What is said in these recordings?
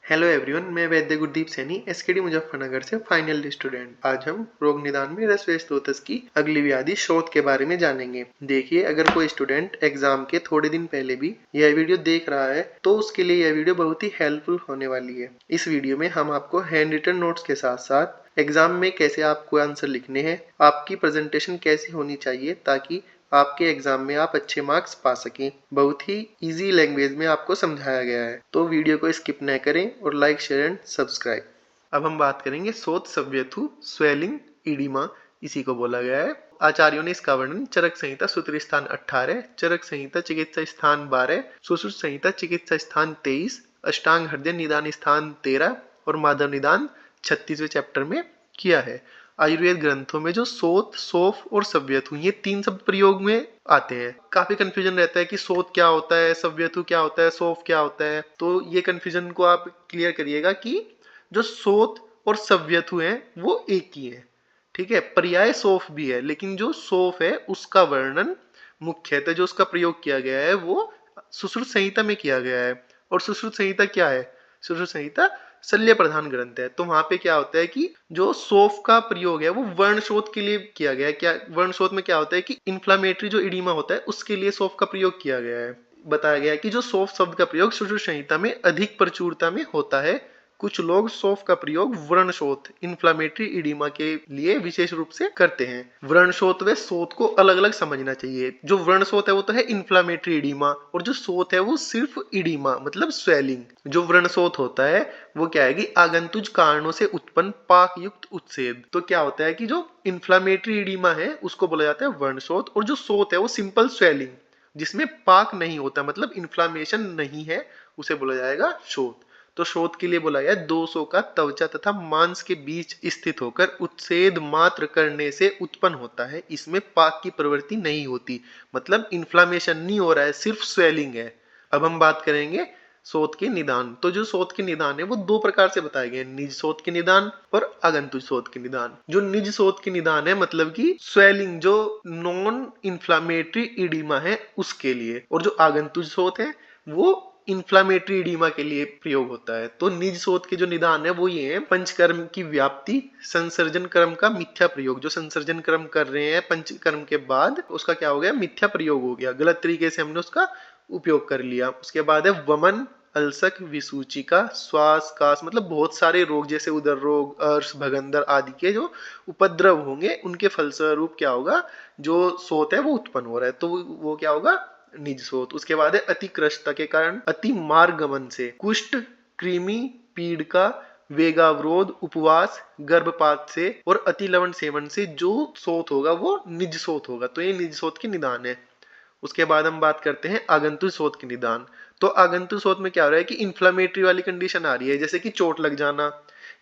Hello everyone, मैं वैद्य Gurdeep Saini SKD Muzaffarnagar से final student. आज हम रोग निदान में रसवस्रोतस की अगली व्याधि शोथ के बारे में जानेंगे। देखिए, अगर कोई स्टूडेंट एग्जाम के थोड़े दिन पहले भी यह वीडियो देख रहा है तो उसके लिए यह वीडियो बहुत ही हेल्पफुल होने वाली है। इस वीडियो में हम आपको हैंड रिटन नोट्स के साथ साथ एग्जाम में कैसे आपको आंसर लिखने हैं, आपकी प्रेजेंटेशन कैसी होनी चाहिए ताकि आपके एग्जाम में आप अच्छे मार्क्स पा सकें, बहुत ही इजी लैंग्वेज में आपको समझाया गया है। तो वीडियो को स्किप न करें और लाइक, शेयर एंड सब्सक्राइब। अब हम बात करेंगे शोथ सव्यथु स्वेलिंग इडिमा, इसी को बोला गया है। आचार्यों ने इसका वर्णन चरक संहिता सूत्र स्थान 18, चरक संहिता चिकित्सा स्थान 12, सुश्रुत संहिता चिकित्सा स्थान 23, अष्टांग हृदय निदान स्थान 13 और माधव निदान 36वें चैप्टर में किया है। आयुर्वेद ग्रंथों में जो शोथ, सोफ और सव्यथु ये तीन शब्द प्रयोग में आते हैं। काफी कंफ्यूजन रहता है कि शोथ क्या होता है, सव्यथु क्या होता है, सोफ क्या होता है। तो ये कंफ्यूजन को आप क्लियर करिएगा कि जो शोथ और सव्यथु है वो एक ही है। ठीक है, पर्याय सोफ भी है, लेकिन जो सोफ है उसका वर्णन मुख्यतः जो उसका प्रयोग किया गया है वो सुश्रुत संहिता में किया गया है। और सुश्रुत संहिता क्या है? सुश्रुत संहिता शल्य प्रधान ग्रंथ है। तो वहां पे क्या होता है कि जो सोफ का प्रयोग है वो वर्ण शोथ के लिए किया गया है। क्या वर्ण शोथ में क्या होता है कि इन्फ्लामेटरी जो इडीमा होता है उसके लिए सोफ का प्रयोग किया गया है। बताया गया है कि जो सोफ शब्द का प्रयोग सुश्रुत संहिता में अधिक प्रचुरता में होता है। कुछ लोग सौफ का प्रयोग व्रणशोथ इन्फ्लामेटरी इडीमा के लिए विशेष रूप से करते हैं। व्रणशोथ व शोथ को अलग अलग समझना चाहिए। जो व्रणशोथ है वो तो है इन्फ्लामेटरी इडीमा, और जो शोथ है वो सिर्फ इडीमा मतलब स्वेलिंग। जो व्रणशोथ होता है वो क्या है कि आगंतुज कारणों से उत्पन्न पाक युक्त उत्सेद। तो क्या होता है कि जो इन्फ्लामेटरी इडीमा है उसको बोला जाता है व्रणशोथ, और जो शोथ है वो सिंपल स्वेलिंग जिसमें पाक नहीं होता मतलब इन्फ्लामेशन नहीं है, उसे बोला जाएगा शोथ। तो शोथ के लिए बोला गया दोषों का त्वचा तथा मांस के बीच स्थित होकर उत्सेद मात्र करने से उत्पन्न होता है। इसमें पाक की प्रवृत्ति नहीं होती, मतलब इन्फ्लामेशन नहीं हो रहा है, सिर्फ स्वेलिंग है। अब हम बात करेंगे शोथ के निदान। तो जो शोथ के निदान है वो दो प्रकार से बताए गए, निज शोथ के निदान और आगंतुक शोथ के निदान। जो निज शोथ के निदान है मतलब कि स्वेलिंग जो नॉन इन्फ्लामेटरी इडीमा है उसके लिए, और जो आगंतुक शोथ है वो इन्फ्लामेटरी इडीमा के लिए प्रयोग होता है। तो निज शोथ के जो निदान है वो ये है पंचकर्म की व्याप्ति, संसर्जन कर्म का मिथ्या प्रयोग। जो संसर्जन कर्म कर रहे हैं पंचकर्म के बाद उसका क्या हो गया, मिथ्या प्रयोग हो गया, गलत तरीके से हमने उसका उपयोग कर लिया। उसके बाद है वमन, अल्सक, विसूचिका, श्वास कास मतलब बहुत सारे रोग जैसे उदर रोग, अर्श, भगंदर आदि के जो उपद्रव होंगे उनके फलस्वरूप क्या होगा, जो शोथ है वो उत्पन्न हो रहा है। तो वो क्या होगा, निज शोथ। उसके बाद है अतिकृष्टता के कारण अति मार्गमन से, कुष्ठ, कृमि, पीड़का, वेगावरोध, उपवास, गर्भपात से और अति लवण सेवन से जो शोथ होगा वो निज शोथ होगा। तो ये निज शोथ के निदान है। उसके बाद हम बात करते हैं आगंतुक शोथ के निदान। तो आगंतुक शोथ में क्या हो रहा है कि इन्फ्लामेटरी वाली कंडीशन आ रही है, जैसे कि चोट लग जाना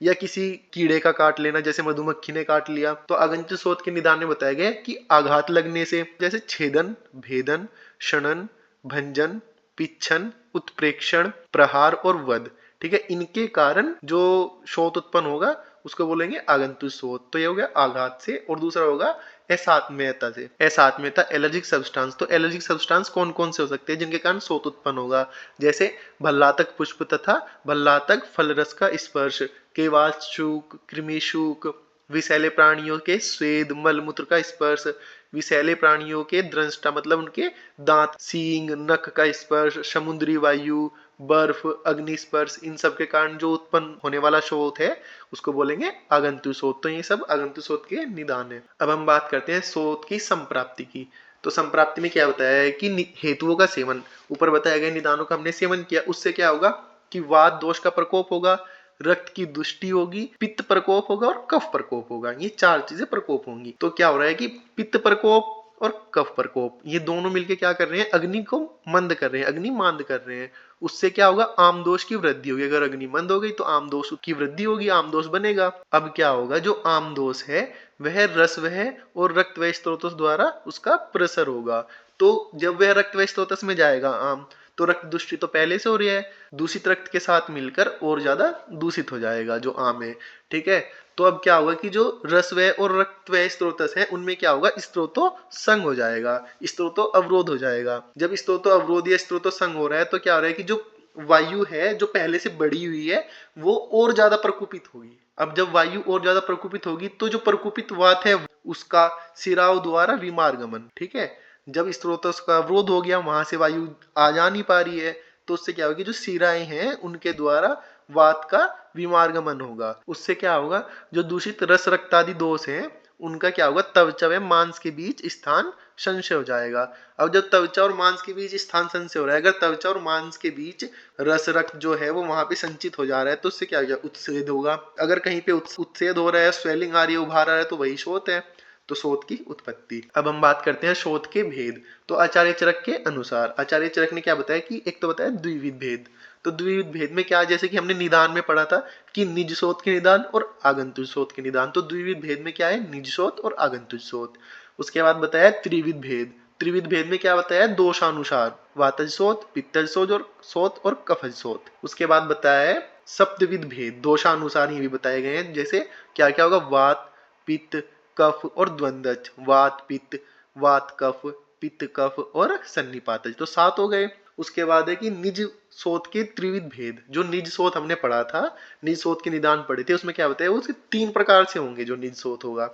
या किसी कीड़े का काट लेना, जैसे मधुमक्खी ने काट लिया। तो आगंतुक शोथ के निदान में बताया गया कि आघात लगने से, जैसे छेदन, भेदन, क्षणन, भंजन, पिच्छन, उत्प्रेक्षण, प्रहार और वध। ठीक है, इनके कारण जो शोथ उत्पन्न होगा उसको बोलेंगे आगंतुक शोथ। तो ये हो गया आघात से। और दूसरा होगा असात्म्यता से। असात्म्यता एलर्जिक सब्सटेंस। तो एलर्जिक सब्सटेंस कौन कौन से हो सकते हैं जिनके कारण शोथ उत्पन्न होगा, जैसे भल्लातक पुष्प तथा भल्लातक फल रस का स्पर्श, केवाशूक, कृमिशूक, विषैले प्राणियों के स्वेद, मलमूत्र का स्पर्श, विषैले प्राणियों के दंष्टा मतलब उनके दांत, सींग, नख का स्पर्श, समुद्री वायु, बर्फ, अग्निस्पर्श, इन सब के कारण जो उत्पन्न होने वाला शोथ है उसको बोलेंगे आगंतुक शोथ। तो ये सब आगंतुक शोथ के निदान है। अब हम बात करते हैं शोथ की संप्राप्ति की। तो संप्राप्ति में क्या बताया है कि हेतुओं का सेवन, ऊपर बताया गया निदानों का हमने सेवन किया, उससे क्या होगा कि वात दोष का प्रकोप होगा, रक्त की दुष्टि होगी, पित्त प्रकोप होगा और कफ प्रकोप होगा। ये चार चीजें प्रकोप होंगी। तो क्या हो रहा है कि पित्त प्रकोप और कफ प्रकोप ये दोनों मिलके क्या कर रहे हैं, अग्नि को मंद कर रहे हैं, अग्नि मांद कर रहे हैं। उससे क्या होगा, आमदोष की वृद्धि होगी। अगर अग्नि मंद हो गई तो आमदोष की वृद्धि होगी, आमदोष बनेगा। अब क्या होगा, जो आमदोष है वह रस वह और रक्त व स्त्रोतों द्वारा उसका प्रसर होगा। तो जब वह रक्त व स्त्रोतस में जाएगा आम, तो रक्त दूषित तो पहले से हो रही है, दूषित रक्त के साथ मिलकर और ज्यादा दूषित हो जाएगा जो आम है। ठीक है, तो अब क्या होगा कि जो रसवय और रक्तवय स्त्रोतस है उनमें क्या होगा, स्त्रोतो संग हो जाएगा, स्त्रोतो अवरोध हो जाएगा। जब स्त्रोतो अवरोध या स्त्रोतो संग हो रहा है तो क्या हो रहा है कि जो वायु है जो पहले से बढ़ी हुई है वो और ज्यादा प्रकोपित होगी। अब जब वायु और ज्यादा प्रकोपित होगी तो जो प्रकोपित वात है उसका सिराओं द्वारा विमार्गमन, ठीक है, जब स्रोतस का अवरोध हो गया, वहां से वायु आ जा नहीं पा रही है, तो उससे क्या होगी, जो सिराएं हैं उनके द्वारा वात का विमार्गमन होगा। उससे क्या होगा, जो दूषित रस रक्तादि दोष हैं उनका क्या होगा, त्वचा व मांस के बीच स्थान संशय हो जाएगा। अब जब त्वचा और मांस के बीच स्थान संशय हो रहा है, अगर त्वचा और मांस के बीच रस रक्त जो है वो वहां पे संचित हो जा रहा है, तो उससे क्या हो जाएगा, उत्सेद होगा। अगर कहीं पे उत्सेद हो रहा है, स्वेलिंग आ रही है, उभार आ रहा है, तो वही शोथ है, तो शोथ की उत्पत्ति। अब हम बात करते हैं शोथ के भेद। तो आचार्य चरक के अनुसार आचार्य चरक ने क्या बताया कि एक तो बताया द्विविध भेद। तो द्विविध भेद में क्या, जैसे कि हमने निदान में पढ़ा था कि निज शोथ के निदान और आगंतुक शोथ के निदान, तो द्विविध भेद में क्या है, निज शोथ और आगंतुक शोथ। उसके बाद बताया त्रिविध भेद। त्रिविध भेद में क्या बताया, दोषानुसार वातज शोथ, पित्तज शोथ और कफज शोथ। उसके बाद बताया है सप्तविध भेद, दोषानुसार ये भी बताए गए हैं, जैसे क्या क्या होगा, वात पित्त कफ और द्वंद्वज, वात कफ पित्त कफ और सन्निपातज, तो 7 हो गए। उसके बाद है कि निज शोथ के त्रिविध भेद। जो निज शोथ हमने पढ़ा था, निज शोथ के निदान पढ़े थे, उसमें क्या बताया, वो उसके 3 प्रकार से होंगे जो निज शोथ होगा।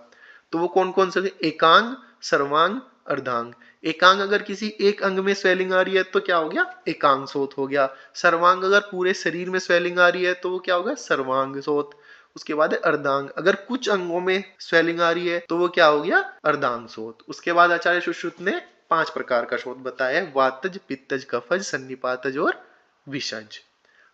तो वो कौन कौन से, एकांग, सर्वांग, अर्धांग। एकांग अगर किसी एक अंग में स्वेलिंग आ रही है तो क्या हो गया, एकांग शोथ हो गया। सर्वांग अगर पूरे शरीर में स्वेलिंग आ रही है तो वो क्या होगा, सर्वांग शोथ। उसके बाद है अर्धांग, अगर कुछ अंगों में स्वेलिंग आ रही है तो वो क्या हो गया, अर्धांग शोथ। उसके बाद आचार्य सुश्रुत ने 5 प्रकार का शोथ बताया, वातज पित्तज कफज सन्निपातज और विषज।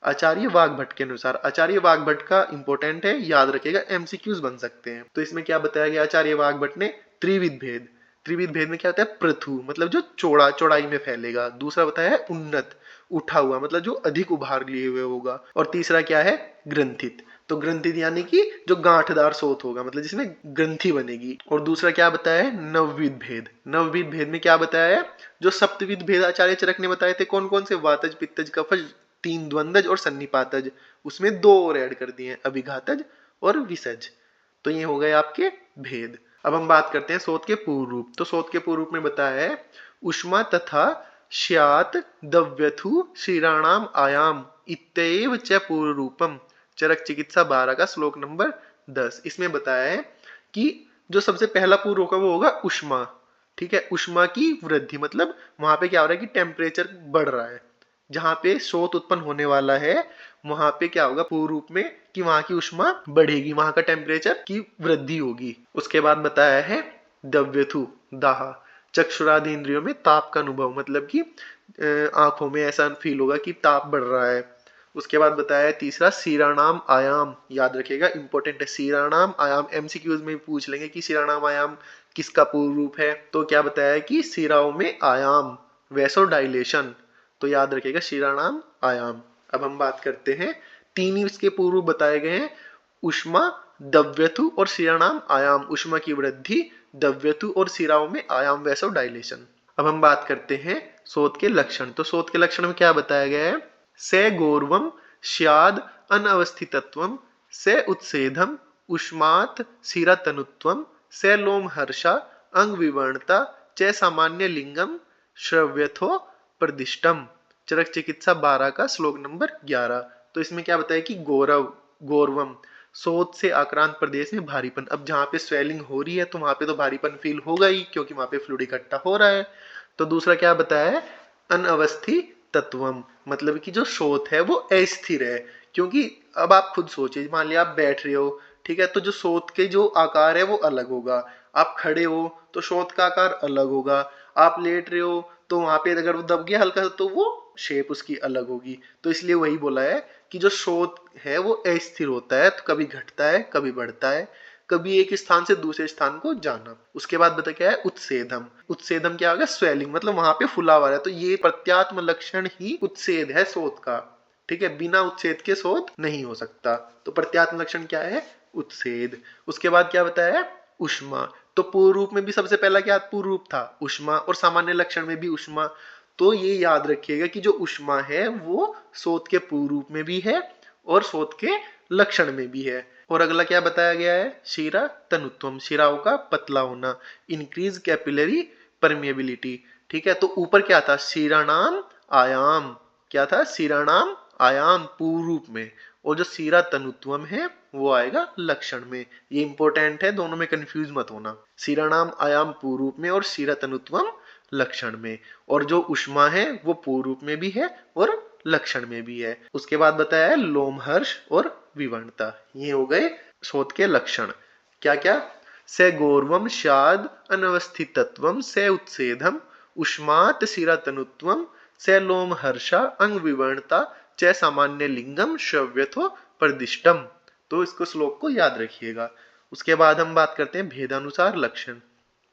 आचार्य वाग्भट के अनुसार, आचार्य वाग्भट का इंपॉर्टेंट है, याद रखिएगा, एमसीक्यूज बन सकते हैं। तो इसमें क्या बताया गया आचार्य वाग्भट ने, त्रिविध भेद। त्रिविध भेद में क्या होता है, पृथु मतलब जो चौड़ाई में फैलेगा। दूसरा बताया है उन्नत, उठा हुआ मतलब जो अधिक उभार लिए हुए होगा। और तीसरा क्या है, ग्रंथित। तो ग्रंथित यानी कि जो गांठदार शोथ होगा, मतलब जिसमें ग्रंथि बनेगी। और दूसरा क्या बताया है, नवविध भेद। नवविध भेद में क्या बताया है, जो सप्तविध भेद आचार्य चरक ने बताए थे, कौन कौन से, वातज पित्तज कफज, 3 द्वंद्वज और सन्निपातज, उसमें 2 और ऐड कर दिए, अभिघातज और विसज। तो ये हो गए आपके भेद। अब हम बात करते हैं शोथ के पूर्व रूप। तो शोथ के पूर्व रूप में बताया है, उष्मा तथा श्यात दव्यथु शीराणाम आयाम इत्येव च पूर्व रूपम, चरक चिकित्सा 12 का श्लोक नंबर 10। इसमें बताया है कि जो सबसे पहला पूर्व होगा वो होगा उष्मा, ठीक है, उष्मा की वृद्धि, मतलब वहां पे क्या हो रहा है कि टेम्परेचर बढ़ रहा है, जहां पे शोथ उत्पन्न होने वाला है वहां पे क्या होगा पूर्व रूप में, कि वहां की उष्मा बढ़ेगी, वहां का टेम्परेचर की वृद्धि होगी। उसके बाद बताया है दव्यथु, दाह, चक्षुरादि इंद्रियों में ताप का अनुभव, मतलब कि आंखों में ऐसा फील होगा कि ताप बढ़ रहा है। उसके बाद बताया तीसरा सीरानाम आयाम, याद रखिएगा इंपॉर्टेंट है, सीरानाम आयाम एमसीक्यूज में पूछ लेंगे कि सीरानाम आयाम किसका पूर्व रूप है। तो क्या बताया है कि सिराओं में आयाम, वैसो डायलेशन, तो याद रखिएगा शिरानाम आयाम। अब हम बात करते हैं, 3 इसके पूर्व बताए गए हैं, उष्मा दव्यथु और शिरानाम आयाम, उष्मा की वृद्धि, दव्यथु और सिराओं में आयाम वैसो डायलेशन। अब हम बात करते हैं शोथ के लक्षण। तो शोथ के लक्षण में क्या बताया गया है, से गौरवम श्याद अनवस्थितत्वम से उत्सेधम उष्मात शिरातनुत्वम से लोम हर्षा अंग विवर्णता च सामान्य लिंगम श्रव्यथो प्रदिष्टम, चरक चिकित्सा 12 का श्लोक नंबर 11। तो इसमें क्या बताया कि गौरवम, शोथ से आक्रांत प्रदेश में भारीपन। अब जहां पे स्वेलिंग हो रही है तो वहां पे तो भारीपन फील होगा ही, क्योंकि वहां पे फ्लूइड इकट्ठा हो रहा है। तो दूसरा क्या बताया है, अनवस्थित तत्वम, मतलब कि जो शोथ है वो अस्थिर है। क्योंकि अब आप खुद सोचिए, मान लिया आप बैठ रहे हो, ठीक है, तो जो शोथ के जो आकार है वो अलग होगा, आप खड़े हो तो शोथ का आकार अलग होगा, आप लेट रहे हो तो वहां पे अगर वो दब गया हल्का तो वो शेप उसकी अलग होगी। तो इसलिए वही बोला है कि जो शोथ है वो अस्थिर होता है, तो कभी घटता है कभी बढ़ता है, कभी एक स्थान से दूसरे स्थान को जाना। उसके बाद बता क्या है, उत्सेदम। उत्सेदम क्या होगा, स्वेलिंग, मतलब वहां पे फुलावा है, तो ये प्रत्यात्म लक्षण ही उत्सेद है शोथ का, ठीक है, बिना उत्सेद के शोथ नहीं हो सकता। तो प्रत्यात्म लक्षण क्या है, उत्सेद। उसके बाद क्या बताया, उष्मा। तो पूर्व रूप में भी सबसे पहला क्या पूर्व रूप था, उष्मा, और सामान्य लक्षण में भी उष्मा। तो ये याद रखिएगा कि जो उष्मा है वो शोथ के पूर्व रूप में भी है और शोथ के लक्षण में भी है। और अगला क्या बताया गया है, शिरा तनुत्वम, शिराओं का पतला होना, इंक्रीज कैपिलरी परमिएबिलिटी, ठीक है। तो ऊपर क्या था, शिरानाम आयाम, क्या था, सिरानाम आयाम पूर्व में, और जो सीरा तनुत्वम है वो आएगा लक्षण में। ये इंपॉर्टेंट है, दोनों में कंफ्यूज मत होना। सिरानाम आयाम पूर्व में और सीरा तनुत्वम लक्षण में। और जो उष्मा है वो पूर्व में भी है और लक्षण में भी है। उसके बाद बताया है लोमहर्ष और विवर्णता। ये हो गए शोथ के लक्षण। क्या क्या, से गौरवम शाद अनवस्थितत्वम से उत्सेधम उष्मात शिरातनुत्वम से लोमहर्षा अंग विवर्णता च सामान्य लिंगम श्रव्यथो प्रदिष्टम। तो इसको श्लोक को याद रखिएगा। उसके बाद हम बात करते हैं भेदानुसार लक्षण।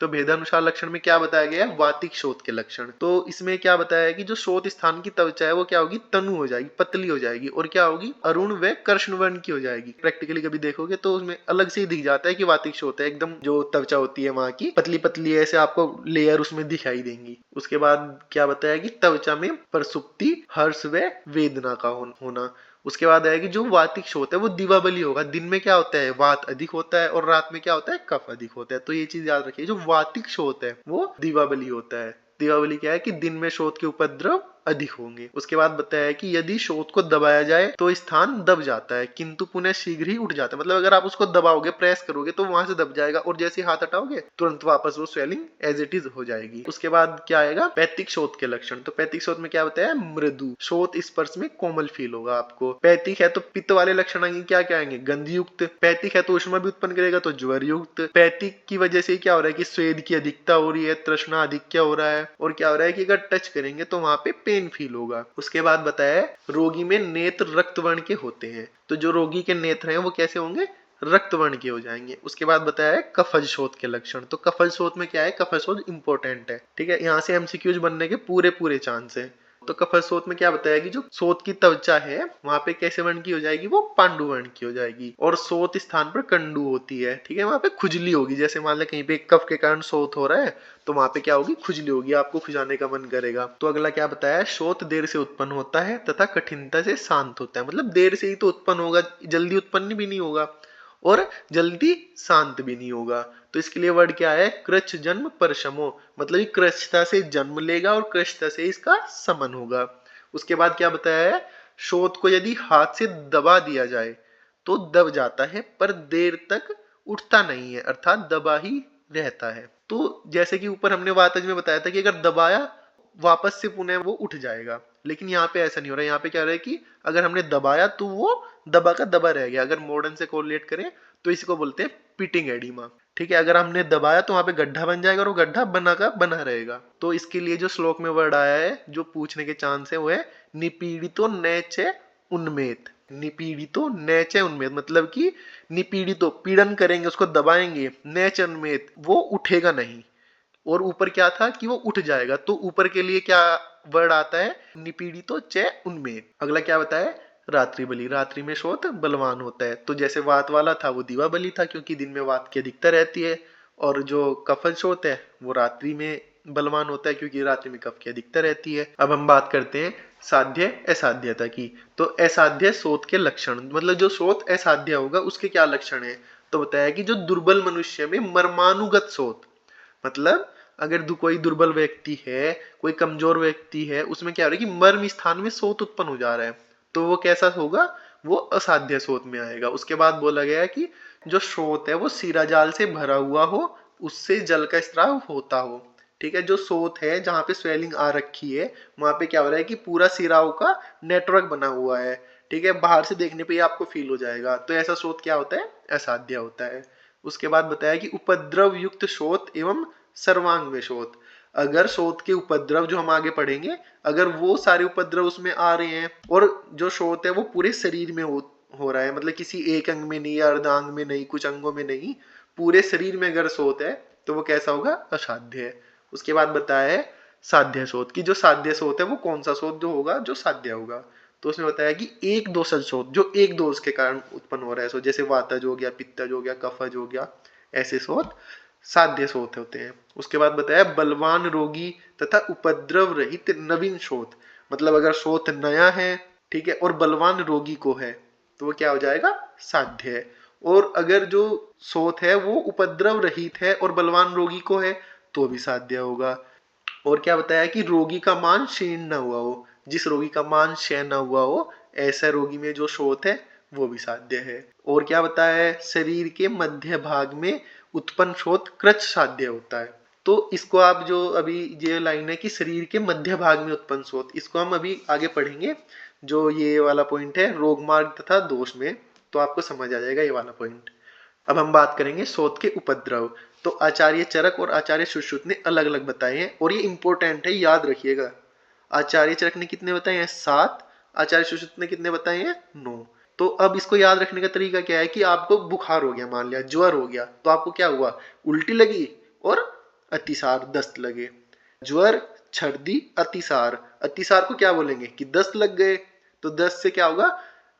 तो भेदानुसार लक्षण में क्या बताया गया है, वातिक शोथ के लक्षण। तो इसमें क्या बताया है कि जो शोथ स्थान की त्वचा है वो क्या होगी, तनु हो जाएगी, पतली हो जाएगी, और क्या होगी, अरुण व कृष्ण वर्ण की हो जाएगी। प्रैक्टिकली कभी देखोगे तो उसमें अलग से ही दिख जाता है कि वातिक शोथ है, एकदम जो त्वचा होती है वहां की पतली पतली ऐसे आपको लेयर उसमें दिखाई देंगी। उसके बाद क्या बताया कि त्वचा में प्रसुप्ति, हर्ष व वेदना का होना। उसके बाद आएगी जो वातिक शोथ है वो दिवाबली होगा। दिन में क्या होता है, वात अधिक होता है, और रात में क्या होता है, कफ अधिक होता है। तो ये चीज याद रखिए, जो वातिक शोथ है वो दिवाबली होता है। दिवाबली क्या है कि दिन में शोथ के उपद्रव अधिक होंगे। उसके बाद बताया है कि यदि शोथ को दबाया जाए तो स्थान दब जाता है किंतु पुनः शीघ्र ही उठ जाता है। मतलब अगर आप उसको दबाओगे, प्रेस करोगे तो वहां से दब जाएगा, और जैसे हाथ हटाओगे तुरंत वापस वो स्वेलिंग एज इट इज हो जाएगी। उसके बाद क्या आएगा, पैतिक शोथ के लक्षण। तो पैतिक शोथ में क्या बताया है, मृदु शोथ स्पर्श में कोमल फील होगा आपको। पैतिक है तो पित्त वाले लक्षण आएंगे, क्या क्या आएंगे, गंधयुक्त। पैतिक है तो उष्मा भी उत्पन्न करेगा, तो ज्वर युक्त। पैतिक की वजह से क्या हो रहा है कि स्वेद की अधिकता हो रही है, तृष्णा अधिक हो रहा है, और क्या हो रहा है कि अगर टच करेंगे तो वहां पे पेन फील होगा। उसके बाद बताया है रोगी में नेत्र रक्त वर्ण के होते हैं। तो जो रोगी के नेत्र हैं वो कैसे होंगे, रक्त वर्ण के हो जाएंगे। उसके बाद बताया है कफज शोथ के लक्षण। तो कफज शोथ में क्या है, कफज शोथ इंपॉर्टेंट है, ठीक है, यहाँ से एमसीक्यूज बनने के पूरे पूरे चांस है। तो कफज शोथ में क्या बताया कि जो शोथ की त्वचा है वहां पे कैसे वर्ण की हो जाएगी, वो पांडु वर्ण की हो जाएगी, और शोथ स्थान पर कंडू होती है, ठीक है, वहां पे खुजली होगी। जैसे मान ले कहीं पे कफ के कारण शोथ हो रहा है तो वहां पे क्या होगी, खुजली होगी, आपको खुजाने का मन करेगा। तो अगला क्या बताया है, शोथ देर से उत्पन्न होता है तथा कठिनता से शांत होता है। मतलब देर से ही तो उत्पन्न होगा, जल्दी उत्पन्न भी नहीं होगा और जल्दी शांत भी नहीं होगा। तो इसके लिए वर्ड क्या है, कृच्छ जन्म परशमो, मतलब ये कृच्छता से जन्म लेगा और कृच्छता से इसका समन होगा। उसके बाद क्या बताया है, शोथ को यदि हाथ से दबा दिया जाए तो दब जाता है पर देर तक उठता नहीं है, अर्थात दबा ही रहता है। तो जैसे कि ऊपर हमने वातज में बताया था कि अगर दबाया वापस से पुनः वो उठ जाएगा, लेकिन यहाँ पे ऐसा नहीं हो रहा है। यहाँ पे क्या हो रहा है कि अगर हमने दबाया तो वो दबा का दबा रह गया। अगर मॉडर्न से कोरिलेट करें तो इसको बोलते हैं पिटिंग एडिमा, ठीक है। अगर हमने दबाया तो वहां पे गड्ढा बन जाएगा और वो गड्ढा बना का बना रहेगा। तो इसके लिए जो श्लोक में वर्ड आया है जो पूछने के चांस है वो है निपीड़ितो नैचे उन्मेत। निपीड़ितो नैचे उन्मेत मतलब कि निपीड़ितो पीड़न करेंगे, उसको दबाएंगे, नैच उन्मेत वो उठेगा नहीं, और ऊपर क्या था कि वो उठ जाएगा। तो ऊपर के लिए क्या वर्ड आता है, निपीड़ितो च उन्मेद। अगला क्या बताया, रात्रि बलि। रात्रि में शोथ बलवान होता है। तो जैसे वात वाला था वो दिवा बलि था क्योंकि दिन में वात की अधिकता रहती है, और जो कफल शोथ है वो रात्रि में बलवान होता है क्योंकि रात्रि में कफ की अधिकता रहती है। अब हम बात करते हैं साध्य असाध्यता की। तो असाध्य शोथ के लक्षण, मतलब जो शोथ असाध्य होगा उसके क्या लक्षण है। तो बताया कि जो दुर्बल मनुष्य में मर्मानुगत शोथ, मतलब अगर कोई दुर्बल व्यक्ति है, कोई कमजोर व्यक्ति है, उसमें क्या हो रहा है कि मर्म स्थान में शोथ उत्पन्न हो जा रहा है, तो वो कैसा होगा, वो असाध्य शोथ में आएगा। उसके बाद बोला गया है कि जो शोथ है वो शिराजाल से भरा हुआ हो, उससे जल का स्त्राव होता हो, ठीक है। जो शोथ है जहाँ पे स्वेलिंग आ रखी है वहां पे क्या हो रहा है कि पूरा शिराओं का नेटवर्क बना हुआ है, ठीक है, बाहर से देखने पे ही आपको फील हो जाएगा। तो ऐसा शोथ क्या होता है, असाध्य होता है। उसके बाद बताया कि उपद्रव युक्त शोथ एवं सर्वांग में शोथ। अगर शोथ के उपद्रव जो हम आगे पढ़ेंगे, अगर वो सारे उपद्रव उसमें आ रहे हैं और जो शोथ है वो पूरे शरीर में हो रहा है, मतलब किसी एक अंग में नहीं, अर्धांग में नहीं, कुछ अंगों में नहीं, पूरे शरीर में अगर शोथ है तो वो कैसा होगा, असाध्य है। उसके बाद बताया है साध्य शोथ की। जो साध्य शोथ है वो कौन सा शोथ जो होगा, जो साध्य होगा। तो उसने बताया कि एक दोषज शोथ, जो एक दोष के कारण उत्पन्न हो रहा है, सो जैसे वातज हो गया, पित्तज हो गया, कफज हो गया, ऐसे शोथ साध्य शोथ होते हैं। उसके बाद बताया बलवान रोगी तथा उपद्रव रहित नवीन शोथ, मतलब अगर शोथ नया है, ठीक है, और बलवान रोगी को है तो वो क्या हो जाएगा, साध्य है। और अगर जो शोथ है वो उपद्रव रहित है और बलवान रोगी को है तो भी साध्य होगा। और क्या बताया कि रोगी का मान क्षीण न हुआ हो, जिस रोगी का मान क्षय न हुआ हो, ऐसा रोगी में जो शोथ है वो भी साध्य है। और क्या बताया है, शरीर के मध्य भाग में उत्पन्न शोथ कृच्छ साध्य होता है। तो इसको आप जो अभी ये लाइन है कि शरीर के मध्य भाग में उत्पन्न शोथ, इसको हम अभी आगे पढ़ेंगे। जो ये वाला पॉइंट है रोग मार्ग तथा दोष में, तो आपको समझ आ जाएगा ये वाला पॉइंट। अब हम बात करेंगे शोथ के उपद्रव। तो आचार्य चरक और आचार्य सुश्रुत ने अलग अलग बताए हैं और ये इंपॉर्टेंट है, याद रखिएगा। आचार्य चरक ने कितने बताए हैं? 7। आचार्य सुश्रुत ने कितने बताए हैं? 9। तो अब इसको याद रखने का तरीका क्या है कि आपको बुखार हो गया, मान लिया ज्वर हो गया, तो आपको क्या हुआ? उल्टी लगी और अतिसार, दस्त लगे। ज्वर, सर्दी, अतिसार। अतिसार को क्या बोलेंगे कि दस्त लग गए। तो दस्त से क्या होगा?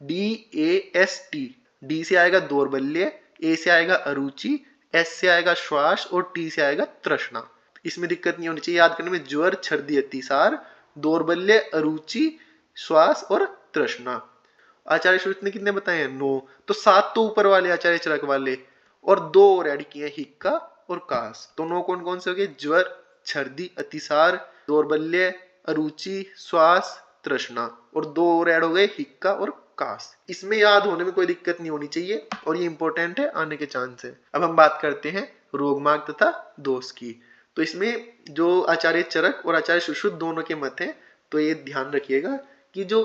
DAST। डी से आएगा दौर्बल्य, ए से आएगा अरुचि, एस से आएगा श्वास और टी से आएगा तृष्णा। इसमें दिक्कत नहीं होनी चाहिए याद करने में। ज्वर, सर्दी, अतिसार, दौर्बल्य, अरुचि, श्वास और तृष्णा। आचार्य सुश्रुत ने कितने बताए हैं? 9। तो 7 तो ऊपर वाले आचार्य चरक वाले, और 2 और ऐड किए हैं, हिक्का और कास। तो 9 कौन कौन से हो गए? ज्वर, सर्दी, अतिसार, दौर्बल्य, अरुचि, श्वास, तृष्णा, और 2 और ऐड हो गए, हिक्का और कास। इसमें याद होने में कोई दिक्कत नहीं होनी चाहिए और ये इंपॉर्टेंट है, आने के चांस है। अब हम बात करते हैं रोग मार्ग तथा दोष की। तो इसमें जो आचार्य चरक और आचार्य सुश्रुत दोनों के मत हैं, तो ये ध्यान रखिएगा कि जो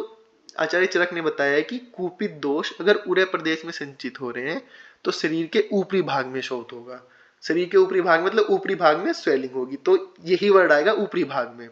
आचार्य चरक ने बताया है कि कुपित दोष अगर उदर प्रदेश में संचित हो रहे हैं तो शरीर के ऊपरी भाग में शोथ होगा। शरीर के ऊपरी भाग मतलब ऊपरी भाग में स्वेलिंग होगी, तो यही वर्ड आएगा ऊपरी भाग में।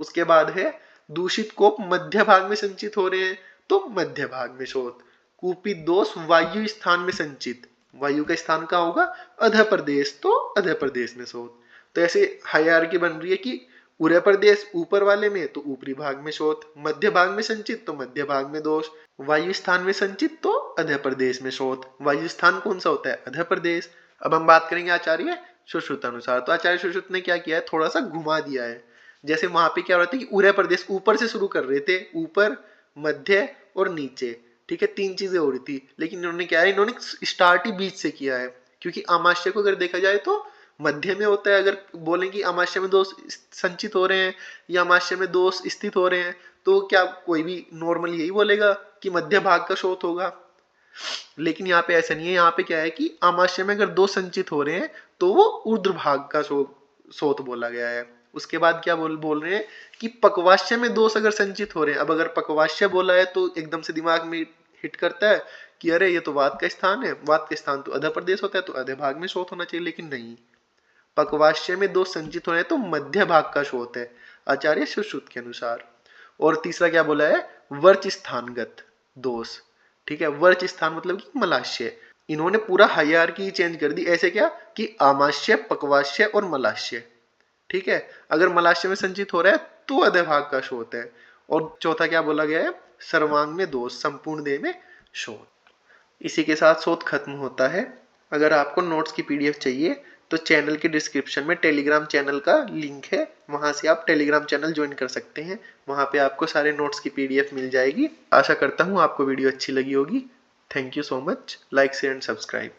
उसके बाद है दूषित कोप मध्य भाग में संचित हो रहे हैं तो मध्य भाग में शोथ। कुपित दोष वायु स्थान में संचित, वायु का स्थान कहाँ होगा? अधः प्रदेश, तो अधः प्रदेश में शोथ। तो ऐसे हायरार्की बन रही है कि उदय प्रदेश ऊपर वाले में तो ऊपरी भाग में शोथ, मध्य भाग में संचित तो मध्य भाग में दोष, वायु स्थान में संचित तो अधः प्रदेश में शोथ। वायु स्थान कौन सा होता है? अधः प्रदेश। अब हम बात करेंगे आचार्य सुश्रुत अनुसार। तो आचार्य सुश्रुत ने क्या किया है? थोड़ा सा घुमा दिया है। जैसे वहां पे क्या हो रहा था कि उदय प्रदेश ऊपर से शुरू कर रहे थे, ऊपर, मध्य और नीचे, ठीक है, 3 चीजें हो रही थी। लेकिन इन्होंने क्या है, इन्होंने स्टार्ट ही बीच से किया है, क्योंकि आमाशय को अगर देखा जाए तो मध्य में होता है। अगर बोलें कि आमाशय में दोष संचित हो रहे हैं या आमाशय में दोष स्थित हो रहे हैं, तो क्या कोई भी नॉर्मल यही बोलेगा कि मध्य भाग का शोथ होगा? लेकिन यहाँ पे ऐसा नहीं है। यहाँ पे क्या है कि आमाशय में अगर दोष संचित हो रहे हैं तो वो ऊर्ध्व भाग का शोथ बोला गया है। उसके बाद क्या बोल रहे हैं कि पक्वाशय में दोष अगर संचित हो रहे हैं। अब अगर पक्वाशय बोला है तो एकदम से दिमाग में हिट करता है कि अरे ये तो वात का स्थान है, वात का स्थान तो अधः प्रदेश होता है, तो अधः भाग में शोथ होना चाहिए। लेकिन नहीं, पक्वाशय में दोष संचित हो रहे हैं तो मध्य भाग का शोथ है आचार्य सुश्रुत के अनुसार। और तीसरा क्या बोला है? वर्च स्थानगत दोष, ठीक है। वर्च स्थान मतलब कि मलाशय। इन्होंने पूरा हायरार्की चेंज कर दी। ऐसे क्या कि आमाशय, पक्वाशय और मलाशय, ठीक है। अगर मलाशय में संचित हो रहा है तो अधः भाग का शोथ है। और चौथा क्या बोला गया है? सर्वांग में दोष, संपूर्ण देह में शोथ। इसी के साथ शोथ खत्म होता है। अगर आपको नोट्स की PDF चाहिए तो चैनल के डिस्क्रिप्शन में टेलीग्राम चैनल का लिंक है, वहां से आप टेलीग्राम चैनल ज्वाइन कर सकते हैं। वहां पे आपको सारे नोट्स की PDF मिल जाएगी। आशा करता हूँ आपको वीडियो अच्छी लगी होगी। Thank you so much. Like, share and subscribe.